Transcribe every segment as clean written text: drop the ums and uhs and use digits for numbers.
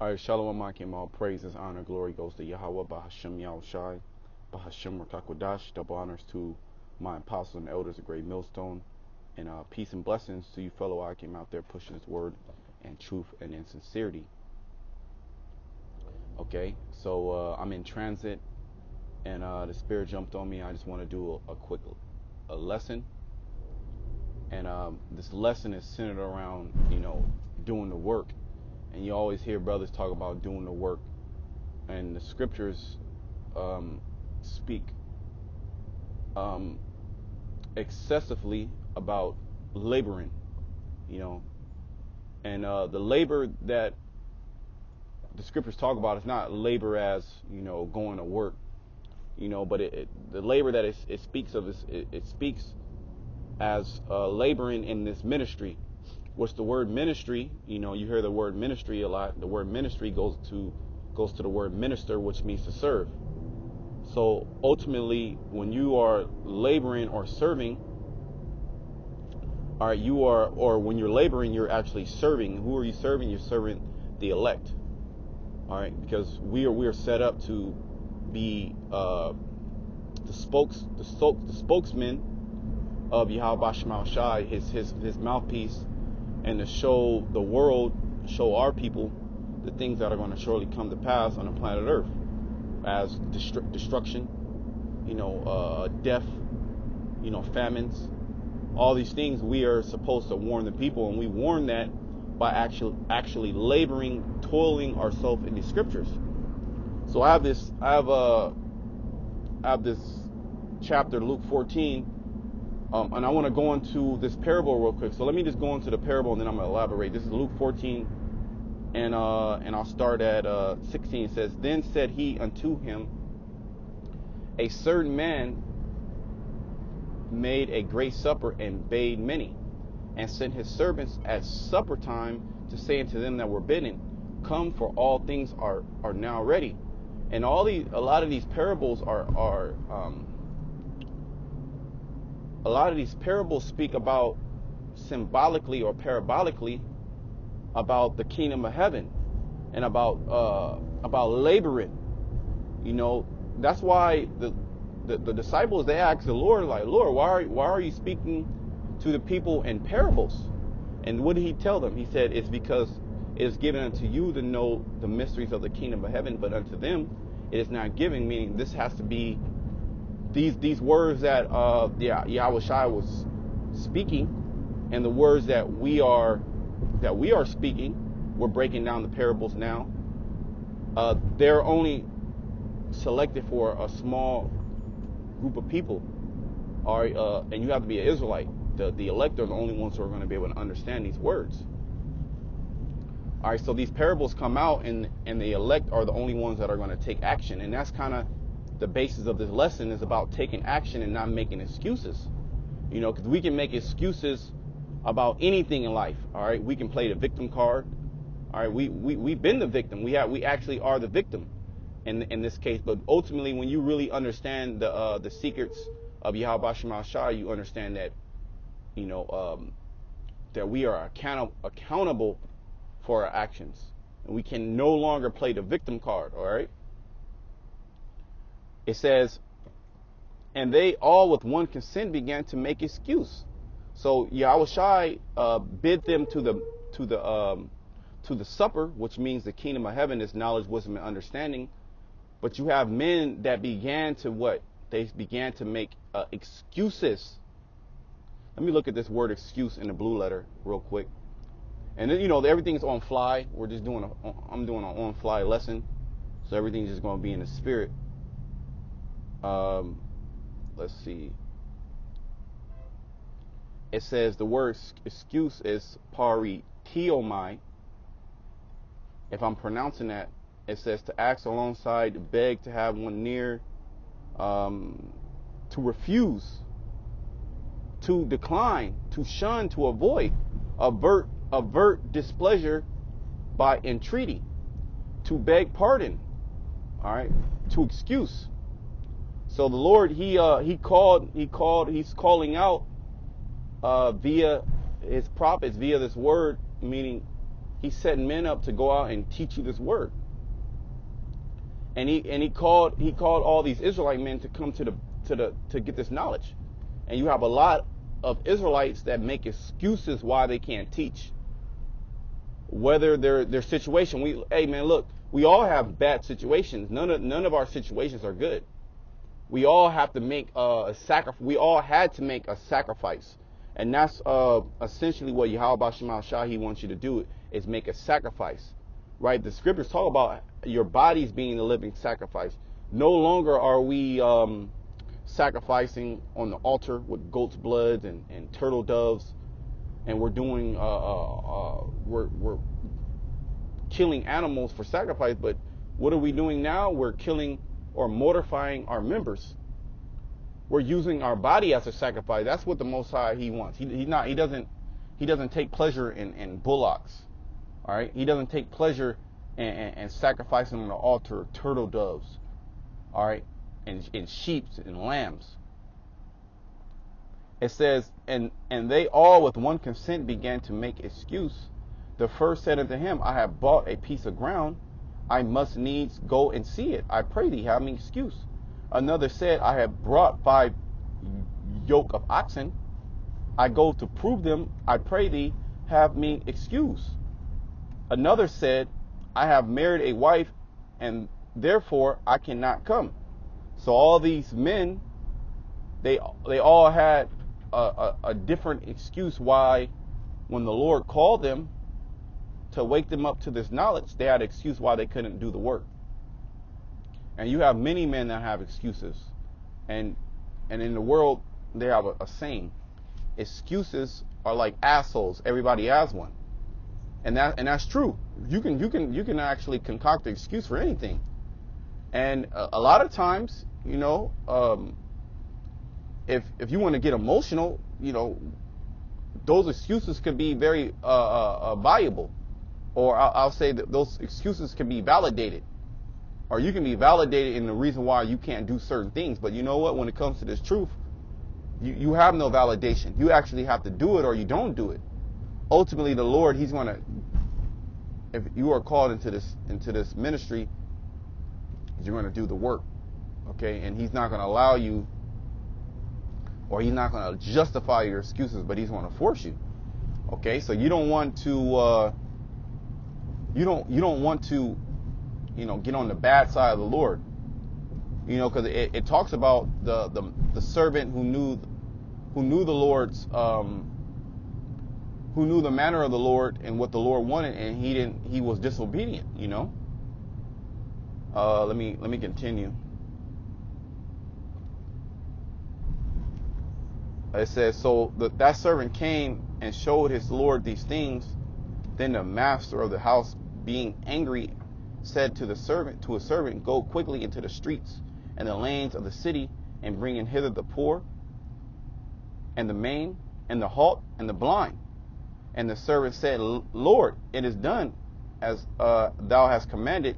All right, Shalom Akim, all praises, honor, glory goes to Yahweh, Bahashem Yahushai, Bahashem Rakakwadash. Double honors to my apostles and elders of Great Millstone, and peace and blessings to you fellow Akim out there pushing His word and truth and in sincerity. Okay, so I'm in transit, and the Spirit jumped on me. I just want to do a quick lesson, and this lesson is centered around, doing the work. And you always hear brothers talk about doing the work, and the scriptures speak excessively about laboring, and the labor that the scriptures talk about is not labor as going to work, but the labor that it speaks of is it speaks as laboring in this ministry. What's the word ministry? You hear the word ministry a lot. The word ministry goes to the word minister, which means to serve. So ultimately, when you are laboring or serving, all right, or when you're laboring, you're actually serving. Who are you serving? You're serving the elect. All right, because we are set up to be the spokesman of Yahweh Shema Shai, his mouthpiece, and to show the world, show our people, the things that are going to surely come to pass on the planet Earth, as destruction, death, famines, all these things. We are supposed to warn the people, and we warn that by actually laboring, toiling ourselves in the scriptures. So I have this chapter, Luke 14. And I want to go into this parable real quick. So let me just go into the parable, and then I'm going to elaborate. This is Luke 14, and I'll start at 16. It says, "Then said he unto him, A certain man made a great supper and bade many, and sent his servants at supper time to say unto them that were bidden, Come, for all things are now ready." And a lot of these parables a lot of these parables speak about symbolically or parabolically about the kingdom of heaven and about laboring. That's why the disciples, they asked the Lord, like, Lord, why are you speaking to the people in parables? And what did he tell them? He said, it's because it is given unto you to know the mysteries of the kingdom of heaven, but unto them it is not given. Meaning this has to be these words that Yahweh Shai was speaking, and the words that we are speaking. We're breaking down the parables now. They're only selected for a small group of people. All right, and you have to be an Israelite. The elect are the only ones who are going to be able to understand these words. All right, so these parables come out, and the elect are the only ones that are going to take action, and that's kind of the basis of this lesson, is about taking action and not making excuses. Because we can make excuses about anything in life. All right, we can play the victim card. All right, we've been the victim. We actually are the victim in this case. But ultimately, when you really understand the secrets of Yahweh Shema Shai, you understand that that we are accountable for our actions, and we can no longer play the victim card. All right. It says, and they all with one consent began to make excuse. So Yahweh Shai bid them to the supper, which means the kingdom of heaven is knowledge, wisdom, and understanding. But you have men that began to what? They began to make excuses. Let me look at this word excuse in the blue letter real quick. And then everything's on fly. We're just I'm doing an on fly lesson, so everything's just going to be in the spirit. Let's see. It says the word excuse is paritiomai. If I'm pronouncing that, it says to ask alongside, to beg, to have one near, to refuse, to decline, to shun, to avoid, avert displeasure by entreaty, to beg pardon. All right, to excuse. So the Lord, he's calling out via his prophets, via this word, meaning He set men up to go out and teach you this word. And he called all these Israelite men to come to get this knowledge. And you have a lot of Israelites that make excuses why they can't teach. Whether their situation, hey man, look, we all have bad situations. None of our situations are good. We all have to make a sacrifice. We all had to make a sacrifice, and that's essentially what Yahweh Shema Shahi wants you to do, is make a sacrifice, right? The scriptures talk about your bodies being a living sacrifice. No longer are we sacrificing on the altar with goat's blood and turtle doves, and we're doing we're killing animals for sacrifice. But what are we doing now? We're killing or mortifying our members. We're using our body as a sacrifice. That's what the Most High He wants. He doesn't take pleasure in bullocks. All right, He doesn't take pleasure in sacrificing on the altar turtle doves. All right, and sheep and lambs. It says, and they all with one consent began to make excuse. The first said unto him, I have bought a piece of ground. I must needs go and see it. I pray thee, have me excuse. Another said, I have brought 5 yoke of oxen. I go to prove them. I pray thee, have me excuse. Another said, I have married a wife, and therefore I cannot come. So all these men, they all had a different excuse why, when the Lord called them to wake them up to this knowledge, they had an excuse why they couldn't do the work. And you have many men that have excuses, and in the world they have a saying: excuses are like assholes. Everybody has one, and that's true. You can actually concoct an excuse for anything, and a lot of times, if you want to get emotional, those excuses could be very valuable. Or I'll say that those excuses can be validated. Or you can be validated in the reason why you can't do certain things. But you know what? When it comes to this truth, you have no validation. You actually have to do it or you don't do it. Ultimately, the Lord, He's going to, if you are called into this ministry, you're going to do the work. Okay? And He's not going to allow you, or He's not going to justify your excuses, but He's going to force you. Okay? So you don't want to... You don't want to, get on the bad side of the Lord, because it talks about the servant who knew the Lord's, who knew the manner of the Lord and what the Lord wanted, and he was disobedient. Let me continue. It says, so that servant came and showed his Lord these things. Then the master of the house, being angry, said to a servant, go quickly into the streets and the lanes of the city, and bring in hither the poor, and the maimed, and the halt, and the blind. And the servant said, Lord, it is done as thou hast commanded,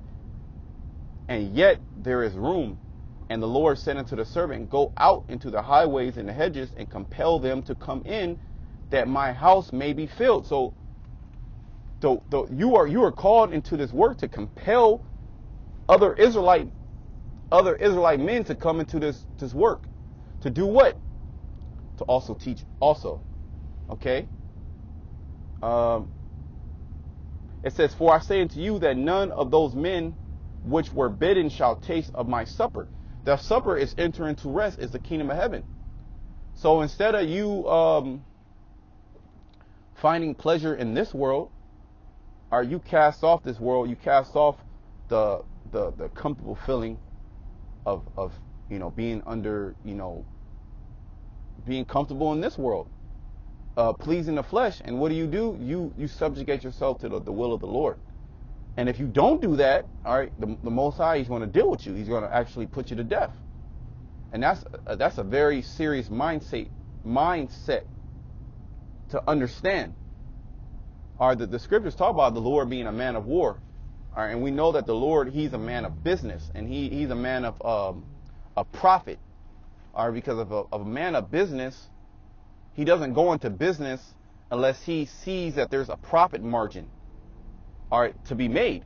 and yet there is room. And the Lord said unto the servant, go out into the highways and the hedges, and compel them to come in, that my house may be filled. So you are called into this work to compel other Israelite men to come into this work. To do what? To also teach also. Okay? It says, for I say unto you that none of those men which were bidden shall taste of my supper. The supper is enter into rest, is the kingdom of heaven. So instead of you finding pleasure in this world, or you cast off this world, you cast off the comfortable feeling of being under, being comfortable in this world, pleasing the flesh. And what do? You subjugate yourself to the will of the Lord. And if you don't do that, all right, the Most High, He's going to deal with you. He's going to actually put you to death. And that's a very serious mindset to understand. All right, the scriptures talk about the Lord being a man of war. All right, and we know that the Lord, He's a man of business, and He's a man of a prophet. All right, because of a man of business, he doesn't go into business unless he sees that there's a profit margin. all right, to be made.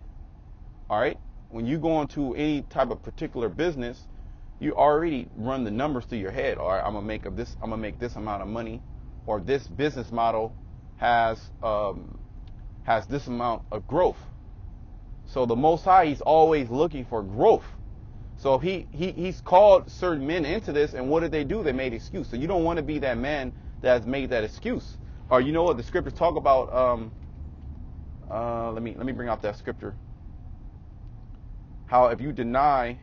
All right. When you go into any type of particular business, you already run the numbers through your head. All right, I'm gonna make this amount of money, or this business model has this amount of growth. So the Most High, he's always looking for growth. So he's called certain men into this, and what did they do? They made excuse. So you don't want to be that man that has made that excuse. Or you know what the scriptures talk about? Let me bring out that scripture. How if you deny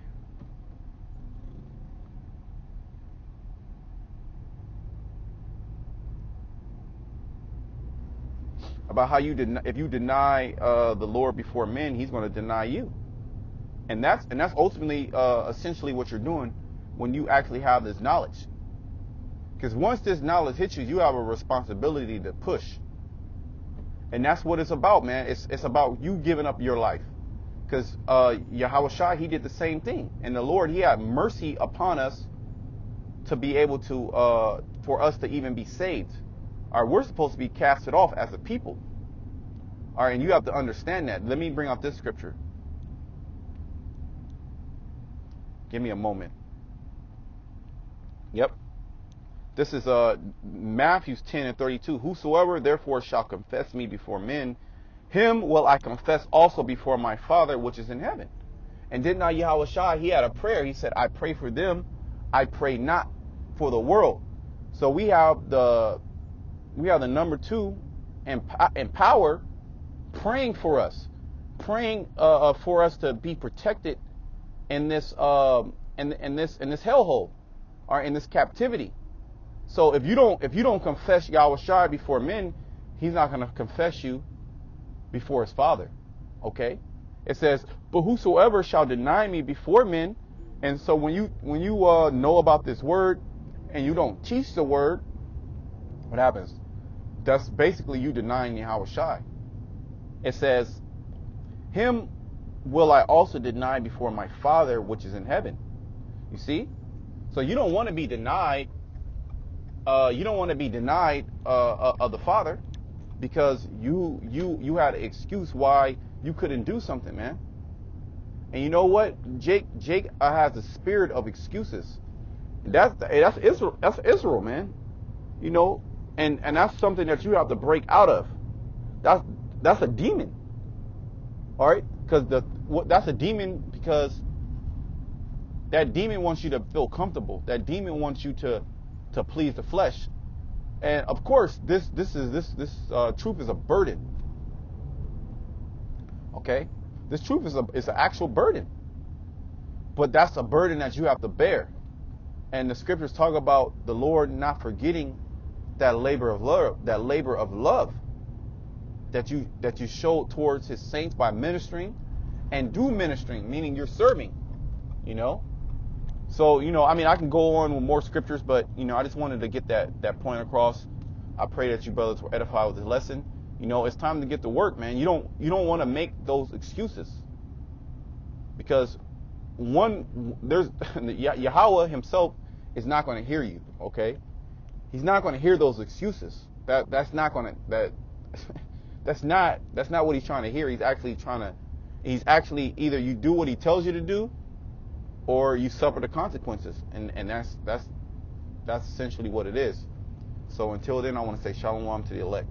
about how if you deny the Lord before men, he's going to deny you. And that's ultimately essentially what you're doing when you actually have this knowledge. Because once this knowledge hits you, you have a responsibility to push. And that's what it's about, man. It's about you giving up your life. Because Yahweh Shai, he did the same thing. And the Lord, he had mercy upon us to be able to, for us to even be saved. All right, we're supposed to be casted off as a people. All right, and you have to understand that. Let me bring out this scripture. Give me a moment. Yep. This is Matthew 10:32. Whosoever therefore shall confess me before men, him will I confess also before my Father which is in heaven. And did not Yahweh Shai, he had a prayer. He said, I pray for them, I pray not for the world. So we have the number two in power praying for us, praying for us to be protected in this in this hellhole, or in this captivity. So if you don't confess Yahweh Shai before men, he's not going to confess you before his Father. Okay? It says, but whosoever shall deny me before men. And so when you know about this word and you don't teach the word, what happens? That's basically you denying Yahweh Shai. It says, him will I also deny before my Father which is in heaven. You see? So you don't want to be denied. You don't want to be denied of the Father, because you had an excuse why you couldn't do something, man. And you know what? Jake has a spirit of excuses. That's Israel. That's Israel, man. You know, and that's something that you have to break out of. That's a demon. All right, because that's a demon, because that demon wants you to feel comfortable. That demon wants you to please the flesh. And of course, this truth is a burden. Okay, this truth is an actual burden. But that's a burden that you have to bear. And the scriptures talk about the Lord not forgetting that labor of love, that you show towards his saints by ministering, and do ministering, meaning you're serving, you know. So, you know, I mean, I can go on with more scriptures, but, you know, I just wanted to get that point across. I pray that you brothers were edified with this lesson. You know, it's time to get to work, man. You don't want to make those excuses, because Yahweh himself is not going to hear you. Okay, he's not going to hear those excuses. That's not what he's trying to hear. He's actually either you do what he tells you to do, or you suffer the consequences, and that's essentially what it is. So until then, I want to say shalom to the elect.